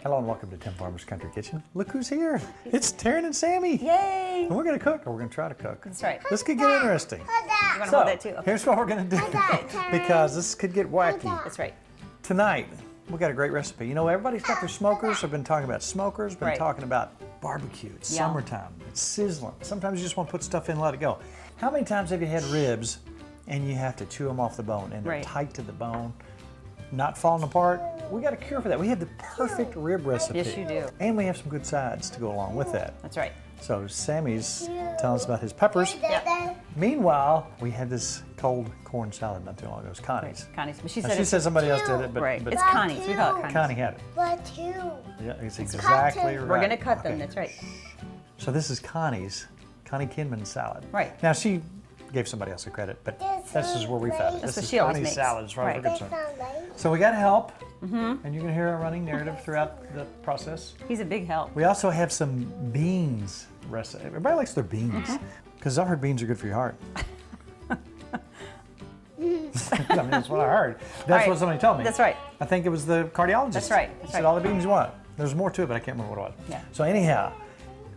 Hello and welcome to Tim Farmer's Country Kitchen. Look who's here. It's Taryn and Sammy. Yay! And we're going to cook, or we're going to try to cook. That's right. This could get interesting. You want to hold that too? Okay. Here's what we're going to do, because this could get wacky. That's right. Tonight, we got a great recipe. You know, everybody's got their smokers. I've been talking about smokers, been Right. talking about barbecue. It's Yum. summertime. It's sizzling. Sometimes you just want to put stuff in and let it go. How many times have you had ribs and you have to chew them off the bone and they're Right. tight to the bone, not falling apart? We got a cure for that. We have the perfect rib recipe. Yes, you do. And we have some good sides to go along with that. That's right. So Sammy's telling us about his peppers. Yep. Meanwhile, we had this cold corn salad not too long ago. It was Connie's. Connie's. But she Now, said she it's said somebody else did it, but, right. but It's Connie's. We call it Connie's. Connie had it. But two. Yeah, it's exactly right. We're gonna cut them. Okay. That's right. So this is Connie Kinman salad. Right. Now she gave somebody else the credit, but this is where we found it. That's This what is she always Connie's makes. salad as far as Right. we're concerned. So we got help, Mm-hmm. and you're gonna hear a running narrative throughout the process. He's a big help. We also have some beans recipe. Everybody likes their beans, because I heard beans are good for your heart. I mean, that's what I heard. That's right. what somebody told me. That's right. I think it was the cardiologist. That's right. He That's said right. all the beans you want. There's more to it, but I can't remember what it was. Yeah. So anyhow,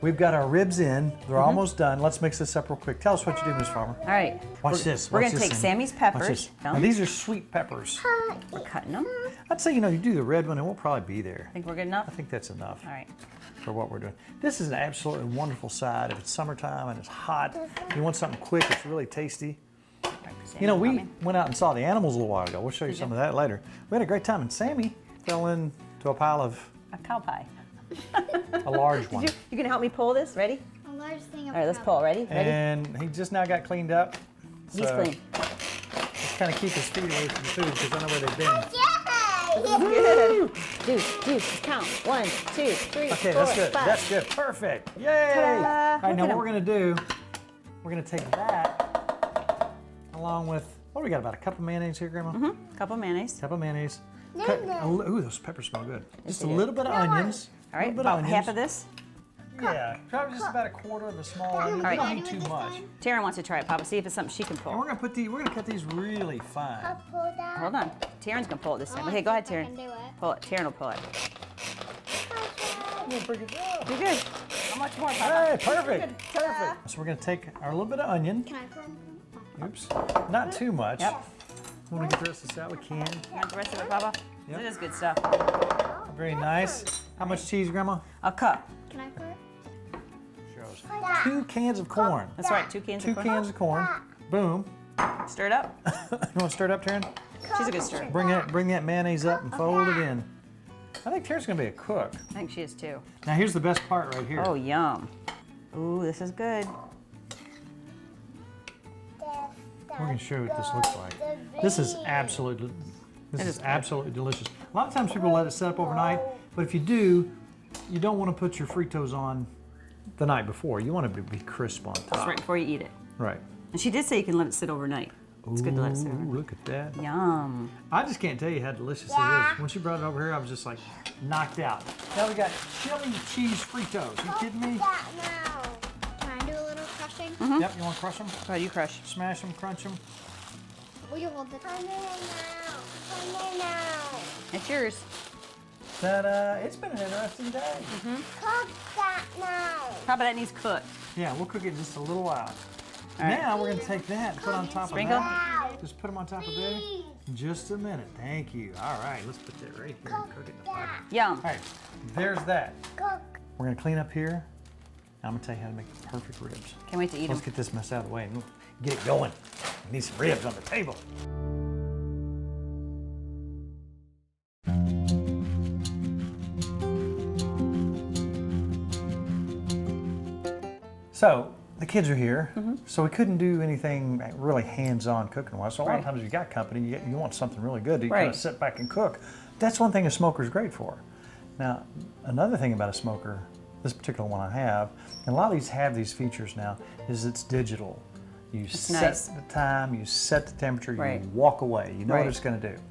we've got our ribs in. They're almost done. Let's mix this up real quick. Tell us what you do, Miss Farmer. All right. Watch this. We're Watch gonna this, take Sammy. Sammy's Watch peppers. this. No? Now these are sweet peppers. We're cutting them. I'd say, you know, you do the red one and we'll probably be there. Think we're good enough? I think that's enough All right. for what we're doing. This is an absolutely wonderful side. If it's summertime and it's hot, you want something quick, it's really tasty. You know, we went out and saw the animals a little while ago. We'll show you some of that later. We had a great time, and Sammy fell into a pile of A cow pie. a large one. You gonna help me pull this? Ready? A large thing of All right, let's pull. Ready? Ready? And he just now got cleaned up. He's So clean. just kind of keep his feet away from the food because I know where they've been. Good. Juice. Count. 1, 2, 3, Okay, 4, that's good. 5. That's good. Perfect. Yay! Ta-da. All right, Look now at what we're going to do, we're going to take that along with, what do we got, about a cup of mayonnaise here, Grandma? Couple mayonnaise. Cup of mayonnaise. No, Cut- no. Ooh, those peppers smell good. Just a they do. little bit of onions. All right. A little bit About of half onions. of this. Yeah, probably just about a quarter of a small onion. right. We don't need too much. Taryn wants to try it, Papa. See if it's something she can And pull. we're gonna put we're gonna cut these really fine. I'll pull that. Hold on. Taryn's gonna pull it this time. I Okay, go ahead, think I can Taryn. do it. Pull it. Taryn will pull it. Yeah, pretty good job. You're good. How much more, Papa? Hey, perfect, perfect. So we're gonna take our little bit of onion. Can I put Oops, not too much. Yep. Want to get the rest of this out? We can. You want the rest of it, Papa? Yep. It is good stuff. Very nice. How much cheese, Grandma? A cup. Can I put it? Shows. 2 cans of corn. That's right. 2 cans 2 of corn. cans of corn. Boom. Stir it up. You want to stir it up, Taryn? She's a good stirrer. Bring that mayonnaise up and fold it in. I think Taryn's gonna be a cook. I think she is too. Now here's the best part right here. Oh, yum. Ooh, this is good. We're gonna show you what this looks like. This is absolutely delicious. A lot of times people let it set up overnight, but if you do, you don't want to put your Fritos on the night before. You want to be crisp on top. That's right before you eat it. Right. And she did say you can let it sit overnight. It's good to let it sit Ooh, overnight. look at that. Yum. I just can't tell you how delicious it is. When she brought it over here, I was just like knocked out. Now we got chili cheese Fritos. You kidding me? That now. Can I do a little crushing? Yep, you want to crush them? Go ahead, you crush. Smash them, crunch them. Will you hold it? Come in now. Come in now. It's yours. Ta-da! It's been an interesting day. Cook that now. Papa, that needs cooked. Yeah, we'll cook it in just a little while. All right. Now we're going to take that and put on top Sprinkle. of that. Just put them on top of there. Just a minute. Thank you. All right, let's put that right here and cook it in the fire. Yum. All right, there's that. Cook. We're going to clean up here. I'm going to tell you how to make the perfect ribs. Can't wait to eat them. Let's get this mess out of the way and get it going. We need some ribs on the table. So the kids are here, so we couldn't do anything really hands-on cooking-wise. So a lot of Right. times if you got company, you want something really good. You Right. kind of sit back and cook. That's one thing a smoker's great for. Now, another thing about a smoker, this particular one I have, and a lot of these have these features now, is it's digital. You set nice. the time, you set the temperature, Right. you walk away. You know what Right. it's going to do.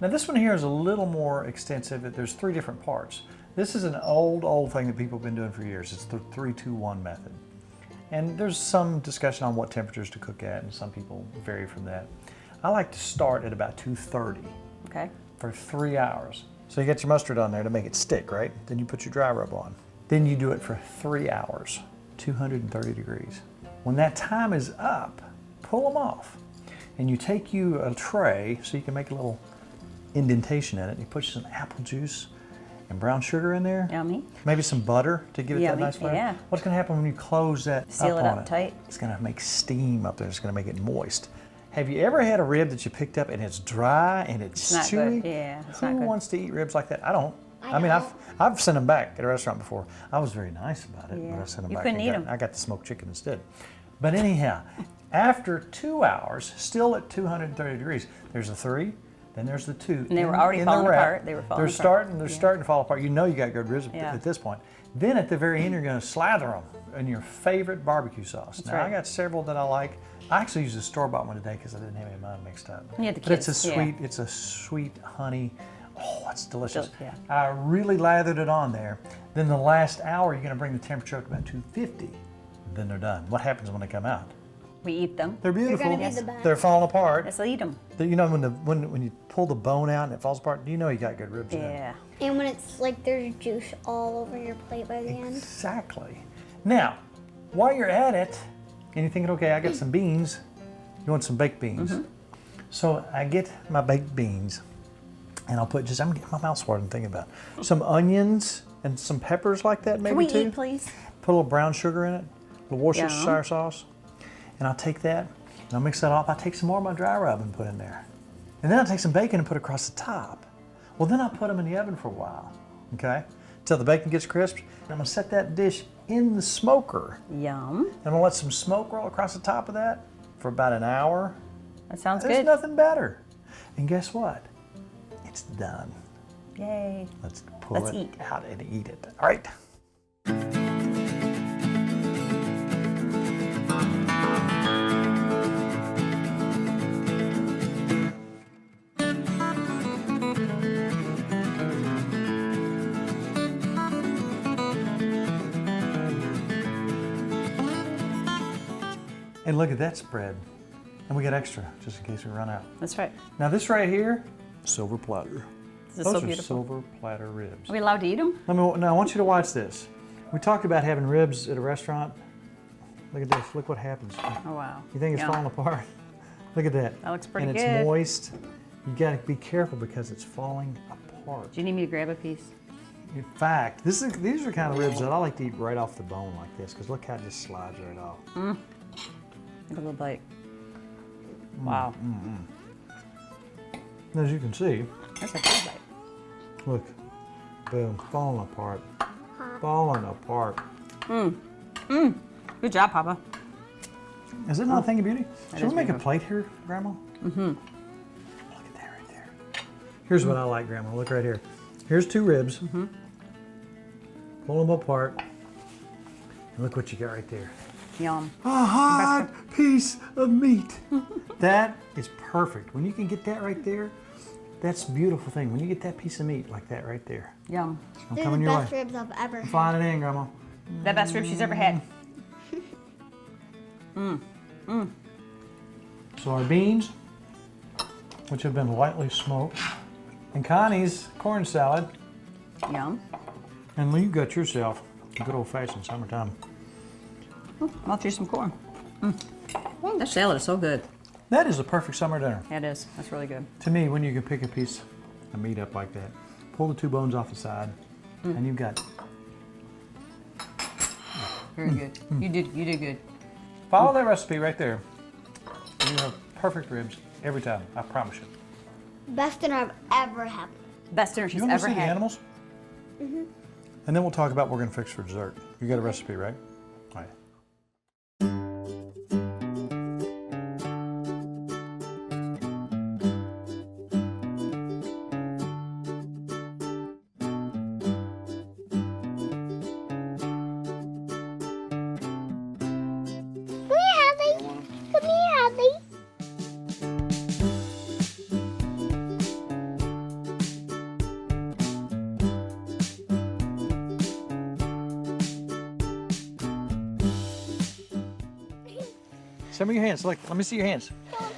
Now this one here is a little more extensive. There's 3 different parts. This is an old thing that people have been doing for years. It's the 3-2-1 method. And there's some discussion on what temperatures to cook at, and some people vary from that. I like to start at about 230 Okay. for 3 hours. So you get your mustard on there to make it stick, right? Then you put your dry rub on. Then you do it for 3 hours, 230 degrees. When that time is up, pull them off. And you take you a tray so you can make a little indentation in it. You put some apple juice and brown sugar in there. Yummy. Maybe some butter to give it that Yummy, nice flavor. yeah. What's gonna happen when you close that Seal up it on up tight. It's gonna make steam up there. It's gonna make it moist. Have you ever had a rib that you picked up and it's dry and it's Not chewy? good. Yeah, it's Who not good. wants to eat ribs like that? I don't. I mean, don't. I've sent them back at a restaurant before. I was very nice about it, but Yeah. I sent them You back. couldn't and eat got- 'em. I got the smoked chicken instead. But anyhow, after 2 hours, still at 230 degrees, there's a 3, then there's the 2. And they were in- already in the falling wrap. apart. They were falling They're apart. They're Yeah. starting to fall apart. You know you got good ribs Yeah. at this point. Then at the very end, you're going to slather them in your favorite barbecue sauce. That's Now I right. got several that I like. I actually used a store-bought one today because I didn't have any of mine mixed up. You had the But it's a kids, yeah. sweet, it's a sweet honey. Oh, it's delicious. Yeah. I really lathered it on there. Then the last hour, you're going to bring the temperature up to about 250. Then they're done. What happens when they come out? We eat them. They're beautiful. gonna be the best. They're falling apart. Let's eat them. You know when you pull the bone out and it falls apart, you know you got good ribs in it. Yeah. And when it's like there's juice all over your plate by the end. Exactly. Now, while you're at it, and you're thinking, okay, I got some beans. You want some baked beans? Mm-hmm. So I get my baked beans, and I'll put I'm getting my mouth watering thinking about it. Some onions and some peppers like that, maybe Can we too. eat, please? Put a little brown sugar in it, a little Worcestershire Yum. sauce, and I'll take that and I'll mix that off. I'll take some more of my dry rub and put in there, and then I'll take some bacon and put across the top. Well, then I'll put them in the oven for a while, okay, until the bacon gets crisp. And I'm gonna set that dish in the smoker. Yum. I'm gonna let some smoke roll across the top of that for about an hour. That sounds There's good. nothing better. And guess what? It's done. Yay. Let's pull Let's it eat. out and eat it. All right. And look at that spread. And we got extra, just in case we run out. That's right. Now this right here, silver platter. This is Those so are beautiful. silver platter ribs. Are we allowed to eat them? Now I want you to watch this. We talked about having ribs at a restaurant. Look at this, look what happens. Oh, wow. You think it's Yum. falling apart? Look at that. That looks pretty and good. it's moist. You gotta be careful because it's falling apart. Do you need me to grab a piece? In fact, these are the kind of ribs that I like to eat right off the bone like this, because look how it just slides right off. Take a little bite. Wow. As you can see, That's a good bite. look, boom, falling apart. Falling apart. Good job, Papa. Is it not a thing of beauty? Should is we make a beautiful. plate here, Grandma? Mm-hmm. Look at that right there. Here's what I like, Grandma. Look right here. Here's 2 ribs. Pull them apart. And look what you got right there. Yum. A hot piece of meat. That is perfect. When you can get that right there, that's a beautiful thing. When you get that piece of meat like that right there. Yum. I'm They're coming the your best way. ribs I've ever had. Flying it in, Grandma. The best rib she's ever had. So our beans, which have been lightly smoked, and Connie's corn salad, Yum. and you got yourself a good old-fashioned summertime. I'll choose some corn. That salad is so good. That is a perfect summer dinner. That is. That's really good. To me, when you can pick a piece of meat up like that, pull the 2 bones off the side, and you've got, Very good. You did good. follow that recipe right there, and you have perfect ribs every time, I promise you. Best dinner I've ever had. Best dinner she's You want to ever see the had. animals? And then we'll talk about what we're going to fix for dessert. You got a recipe, right? All right. Come here, Hadley. Come here, Hadley. Show me your hands. Look, let me see your hands.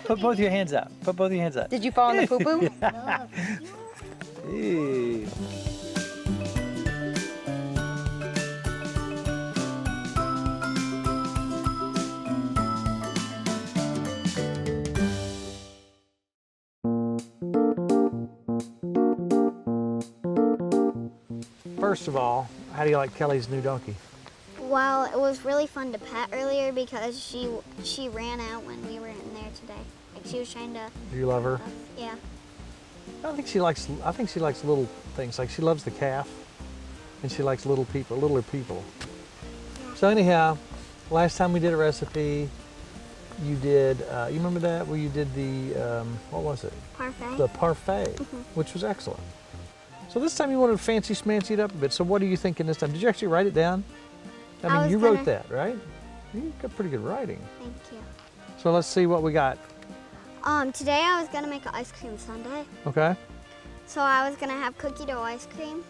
Put both your hands out. Put both your hands out. Did you fall in the poo-poo? Hey. First of all, how do you like Kelly's new donkey? Well, it was really fun to pet earlier because she ran out when we were in there today. Like she was trying to. Do you love her? Yeah. I think she likes little things. Like she loves the calf, and she likes littler people. Yeah. So anyhow, last time we did a recipe, you did. You remember that where you did the what was it? Parfait. The parfait, which was excellent. So this time you wanted to fancy schmancy it up a bit. So what are you thinking this time? Did you actually write it down? I mean, you wrote that, right? You got pretty good writing. Thank you. So let's see what we got. Today I was gonna make an ice cream sundae. Okay. So I was gonna have cookie dough ice cream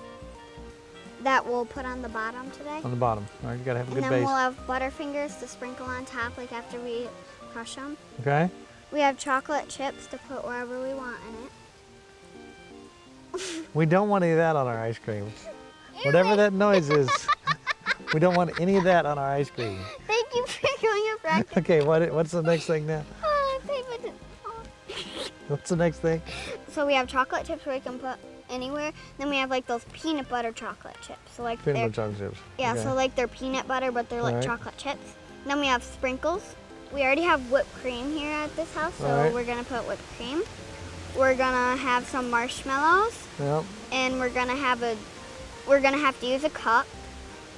that we'll put on the bottom today. On the bottom. All right, you gotta have a And good then base. we'll have Butterfingers to sprinkle on top, like after we crush them. Okay. We have chocolate chips to put wherever we want in it. We don't want any of that on our ice cream. Whatever that noise is, we don't want any of that on our ice cream. Thank you for going a practice. Okay, what's the next thing now? What's the next thing? So we have chocolate chips where we can put anywhere. Then we have like those peanut butter chocolate chips. So like Peanut butter chocolate chips. Yeah, Okay. so like they're peanut butter, but they're like Alright. chocolate chips. Then we have sprinkles. We already have whipped cream here at this house, so Alright. we're gonna put whipped cream. We're gonna have some marshmallows, Yep. and we're gonna have to use a cup,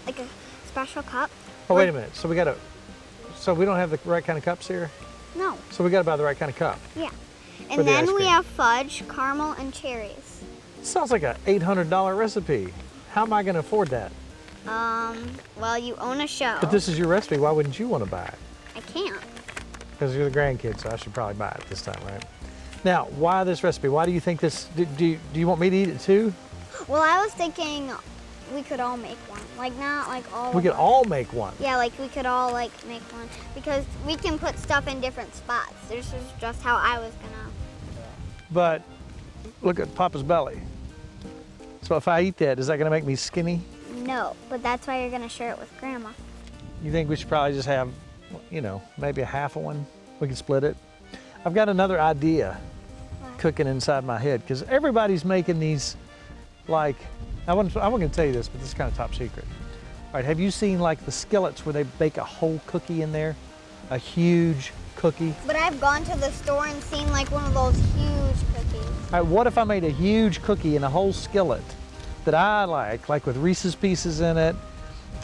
like a special cup. Oh, wait a minute. So we don't have the right kind of cups here? No, So we gotta buy the right kind of cup. yeah. For And the ice then we cream. have fudge, caramel, and cherries. Sounds like an $800 recipe. How am I gonna afford that? Well, you own a show. But this is your recipe. Why wouldn't you want to buy it? I can't. Because you're the grandkid, so I should probably buy it this time, right? Now, why this recipe? Why do you think this? Do you want me to eat it too? Well, I was thinking we could all make one. Like not like all. We of could us. all make one. Yeah, like we could all like make one because we can put stuff in different spots. This is just how I was gonna. But look at Papa's belly. So if I eat that, is that gonna make me skinny? No, but that's why you're gonna share it with Grandma. You think we should probably just have, maybe a half of one? We can split it. I've got another idea What? cooking inside my head because everybody's making these, like, I wasn't gonna tell you this, but this is kind of top secret. All right, have you seen like the skillets where they bake a whole cookie in there? A huge cookie? But I've gone to the store and seen like one of those huge cookies. All right, what if I made a huge cookie in a whole skillet that I like with Reese's Pieces in it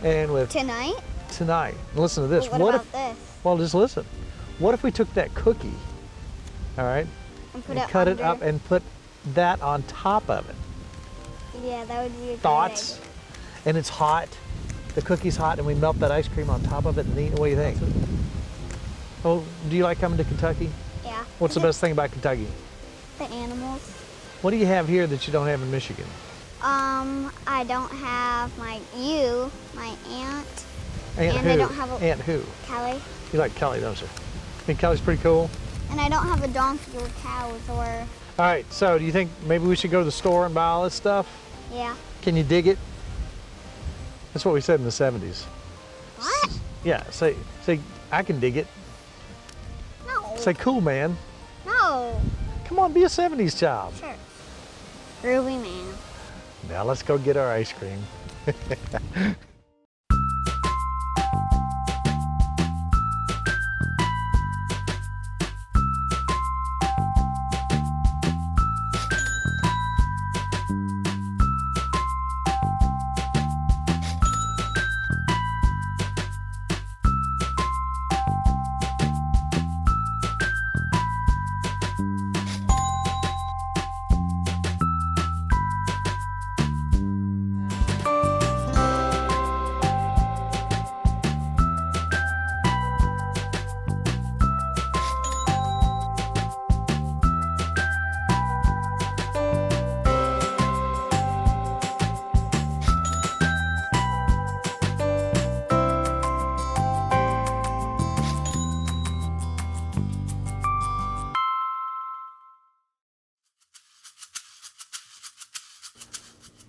and with Tonight? tonight. And listen to this. But what about this? Well, just listen. What if we took that cookie, all right, And put and it cut under. it up and put that on top of it? Yeah, that would be a good Thoughts? idea. And it's hot. The cookie's hot, and we melt that ice cream on top of it and eat it. What do you think? Oh, do you like coming to Kentucky? Yeah. What's the best thing about Kentucky? The animals. What do you have here that you don't have in Michigan? I don't have my aunt, Aunt And who? I don't have a- Aunt who? Kelly, You like Kelly, don't you? I think Kelly's pretty cool. and I don't have a donkey or cows or, All right, so do you think maybe we should go to the store and buy all this stuff? yeah. Can you dig it? That's what we said in the 70s. What? Yeah, say, I can dig it. No. Say, cool, man. No. Come on, be a 70s child. Sure. Groovy man. Now let's go get our ice cream.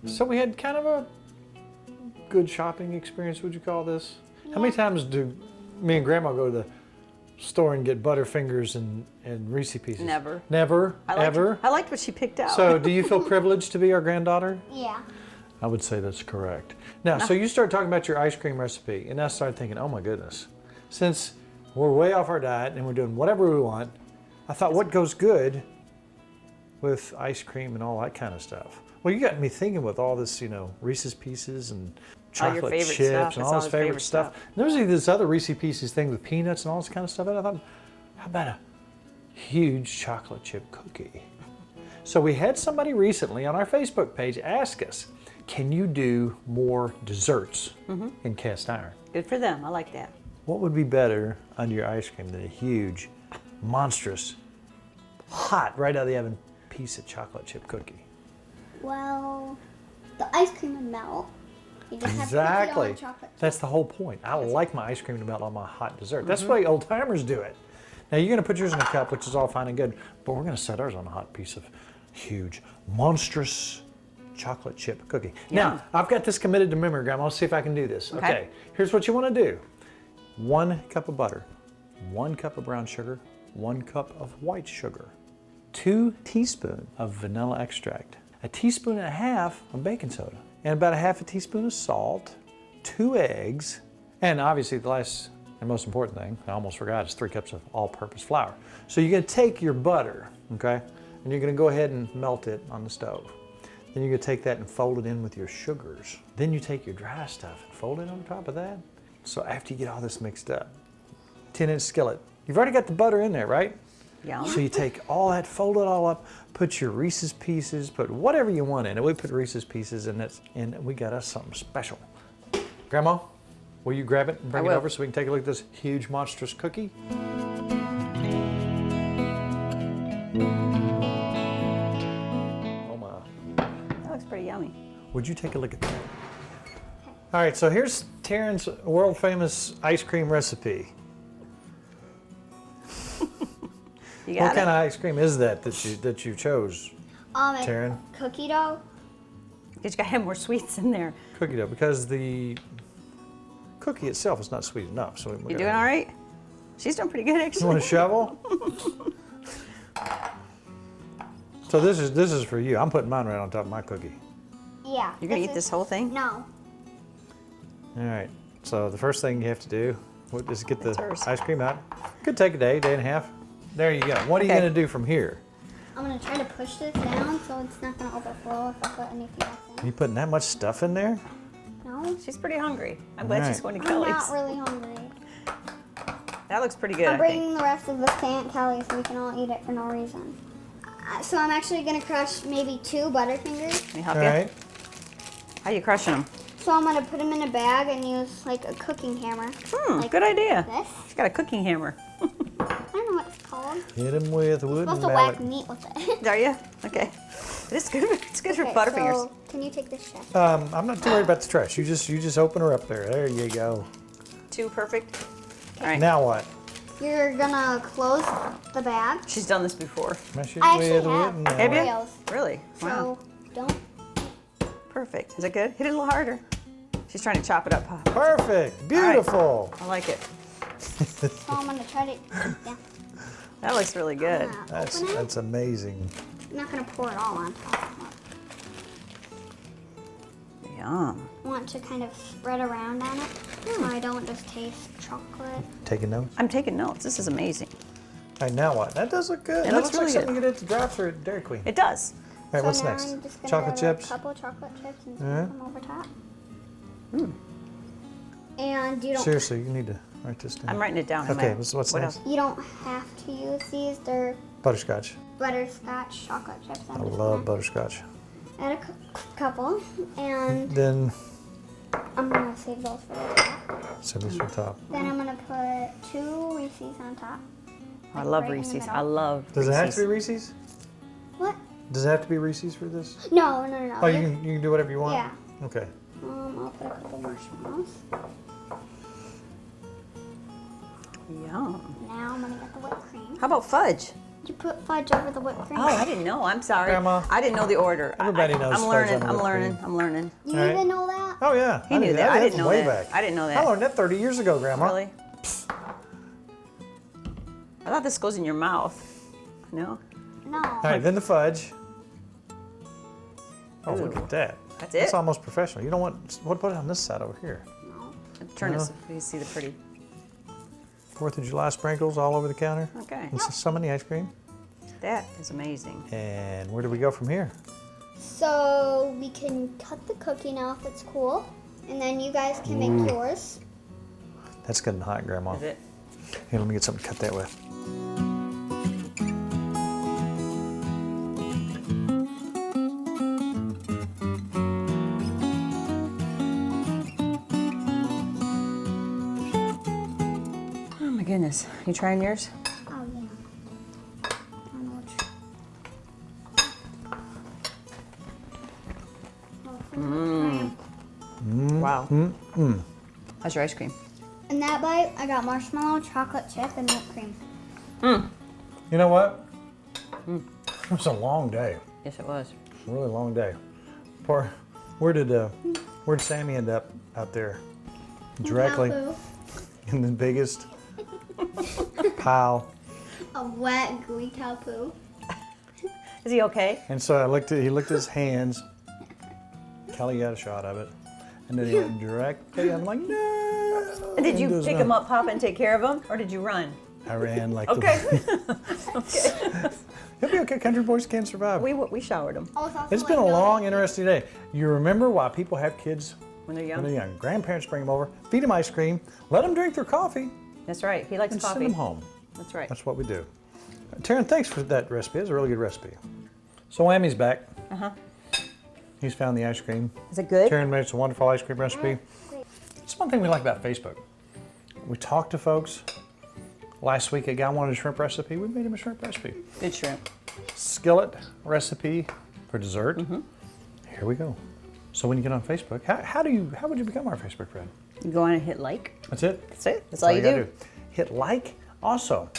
So we had kind of a good shopping experience, would you call this? How many times do me and Grandma go to the store and get Butterfingers and Reese's Pieces? Never. Never? Ever? I liked what she picked out. So do you feel privileged to be our granddaughter? Yeah. I would say that's correct. Now, so you start talking about your ice cream recipe, and I started thinking, oh my goodness, since we're way off our diet and we're doing whatever we want, I thought, what goes good with ice cream and all that kind of stuff? Well, you got me thinking with all this, you know, Reese's Pieces and chocolate chips and all this favorite stuff. And there was this other Reese's Pieces thing with peanuts and all this kind of stuff. And I thought, how about a huge chocolate chip cookie? So we had somebody recently on our Facebook page ask us, can you do more desserts in cast iron? Good for them. I like that. What would be better under your ice cream than a huge, monstrous, hot, right out of the oven piece of chocolate chip cookie? Well, the ice cream would melt. You just have to Exactly. put it on chocolate. That's the whole point. I like my ice cream to melt on my hot dessert. That's why old timers do it. Now you're going to put yours in a cup, which is all fine and good, but we're going to set ours on a hot piece of huge, monstrous chocolate chip cookie. Now, I've got this committed to memory, Grandma. Let's see if I can do this. Okay. Here's what you want to do. 1 cup of butter, 1 cup of brown sugar, 1 cup of white sugar, 2 teaspoons of vanilla extract, 1.5 teaspoons of baking soda, and about 1/2 teaspoon of salt, 2 eggs, and obviously the last and most important thing, I almost forgot, is 3 cups of all-purpose flour. So you're going to take your butter, okay, and you're going to go ahead and melt it on the stove. Then you're going to take that and fold it in with your sugars. Then you take your dry stuff and fold it on top of that. So after you get all this mixed up, 10-inch skillet. You've already got the butter in there, right? Yeah. So you take all that, fold it all up, put your Reese's Pieces, put whatever you want in it. We put Reese's Pieces in it, and we got us something special. Grandma, will you grab it and bring it over so we can take a look at this huge, monstrous cookie? Oh my. That looks pretty yummy. Would you take a look at that? All right, so here's Taryn's world famous ice cream recipe. You got What it. kind of ice cream is that you chose, It's Taryn? cookie dough. You got to have more sweets in there. Cookie dough, because the cookie itself is not sweet enough. So You doing all right? She's doing pretty good, actually. You want a shovel? So this is for you. I'm putting mine right on top of my cookie. Yeah. You're going to eat this whole thing? No. All right. So the first thing you have to do is get the It's hers. ice cream out. Could take a day, day and a half. There you go. What are you Okay. going to do from here? I'm gonna try to push this down so it's not gonna overflow if I put anything else in. You putting that much stuff in there? No. She's pretty hungry. I'm glad All she's right. going to I'm Kelly's. not really hungry. That looks pretty good, I'm I think. bringing the rest of this to Aunt Kelly so we can all eat it for no reason. So I'm actually gonna crush maybe 2 Butterfingers. Can you help All you? right. How are you crushing them? So I'm gonna put them in a bag and use like a cooking hammer. Like Good idea. this. She's got a cooking hammer. I don't know what it's called. Hit them with a wooden I'm supposed to whack mallet. meat with it. Are you? Okay. It's good. It's good for Okay, Butterfingers. so can you take this chef? I'm not too worried about the trash. You just open her up there. There you go. 2 perfect. All right. Now what? You're gonna close the bag. She's done this before. Mash it I actually with a have. wooden Have you? mallet. Oreos. Really? Wow. So don't. Perfect. Is that good? Hit it a little harder. She's trying to chop it up. Perfect. Beautiful. I like it. So I'm gonna try to. Yeah. That looks really good. Open it. That's amazing. I'm not gonna pour it all on top. Yum. I want to kind of spread around on it so I don't just taste chocolate. Taking notes. I'm taking notes. This is amazing. All right, now what? That does look good. It That looks looks like really something you get at the drive-thru at Dairy Queen. It does. All right, what's so now next? I'm just gonna Chocolate grab chips. A couple chocolate chips and Alright. put them over top. And you don't. Seriously, you need to write this down. I'm writing it down. in Okay, my- what's what next? else? You don't have to use these. They're Butterscotch. butterscotch chocolate chips. I love butterscotch. Add a couple, and Then, I'm gonna save those for the top. so this on top. Then I'm gonna put 2 Reese's on top. I love right in the Reese's. middle. I love Does it have to be Reese's. Reese's? What? Does it have to be Reese's for this? No. Oh, you can do whatever you want? Yeah. Okay. I'll put a couple marshmallows. Yum. Now I'm gonna get the whipped cream. How about fudge? You put fudge over the whipped cream. Oh, I didn't know. I'm sorry. Grandma. I didn't know the order. Everybody knows I'm fudge learning. on the I'm whipped learning. cream. I'm learning. You All right. even know that? Oh, yeah. He knew that. I didn't know way that. back. I didn't know that. I learned that 30 years ago, Grandma. Really? I thought this goes in your mouth. No? No. All right, then the fudge. Oh, look at that. That's it? That's almost professional. You don't want, what put it on this side over here? Turn this so you see the pretty. 4th of July sprinkles all over the counter. Okay. And some of the ice cream. That is amazing. And where do we go from here? So we can cut the cookie now if it's cool, and then you guys can make yours. That's good and hot, Grandma. Is it? Here, let me get something to cut that with. Oh my goodness. You trying yours? Oh yeah. Wow. How's your ice cream? In that bite, I got marshmallow, chocolate chip, and milk cream. You know what? It was a long day. Yes, it was. A really long day. Where'd Sammy end up out there? Directly in the biggest pile. Of wet, gooey cow poo. Is he okay? And so he looked at his hands. Kelly got a shot of it. And then he went directly. I'm like, no. And did you pick him up, Pop, and take care of him? Or did you run? I ran like Okay. Okay. He'll be okay. Country boys can survive. We showered him. It's been a long, interesting day. You remember why people have kids When they're young? when they're young. Grandparents bring them over, feed them ice cream, let them drink their coffee, That's right. He likes and coffee. send them home. That's right. That's what we do. Taryn, thanks for that recipe. It's a really good recipe. So Whammy's back. He's found the ice cream. Is it good? Taryn makes a wonderful ice cream recipe. It's one thing we like about Facebook. We talk to folks. Last week, a guy wanted a shrimp recipe. We made him a shrimp recipe. Good shrimp. Skillet recipe for dessert. Here we go. So when you get on Facebook, how would you become our Facebook friend? You go on and hit like. That's it? That's it. That's all you gotta do. Hit like. Also,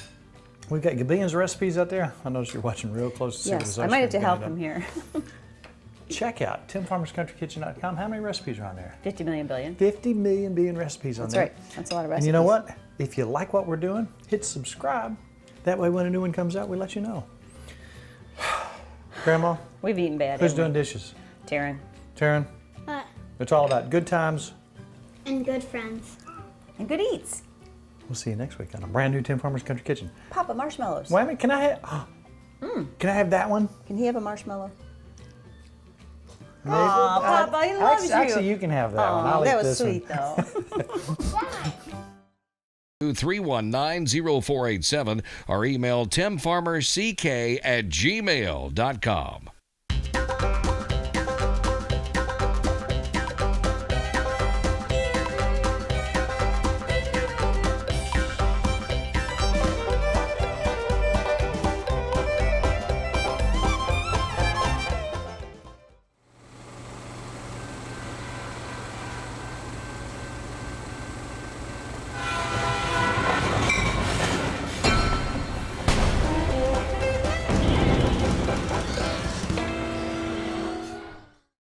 we've got billions of recipes out there. I noticed you're watching real close to see what Yes, this I ice might have to cream's help gonna him end here. up. Check out timfarmerscountrykitchen.com. How many recipes are on there? 50 million billion. 50 million billion recipes on That's there. right. That's a lot of recipes. And you know what? If you like what we're doing, hit subscribe. That way when a new one comes out, we let you know. Grandma, We've eaten bad. who's haven't doing dishes? we? Taryn. Taryn? What? It's all about good times. And good friends. And good eats. We'll see you next week on a brand new Tim Farmer's Country Kitchen. Papa, marshmallows. Wait a minute, can I have that one? Can he have a marshmallow? Maybe. Aw, Papa, he loves you. Actually, you can have that one. I'll that eat was this sweet, one. though. 319-0487 or email timfarmerck@gmail.com.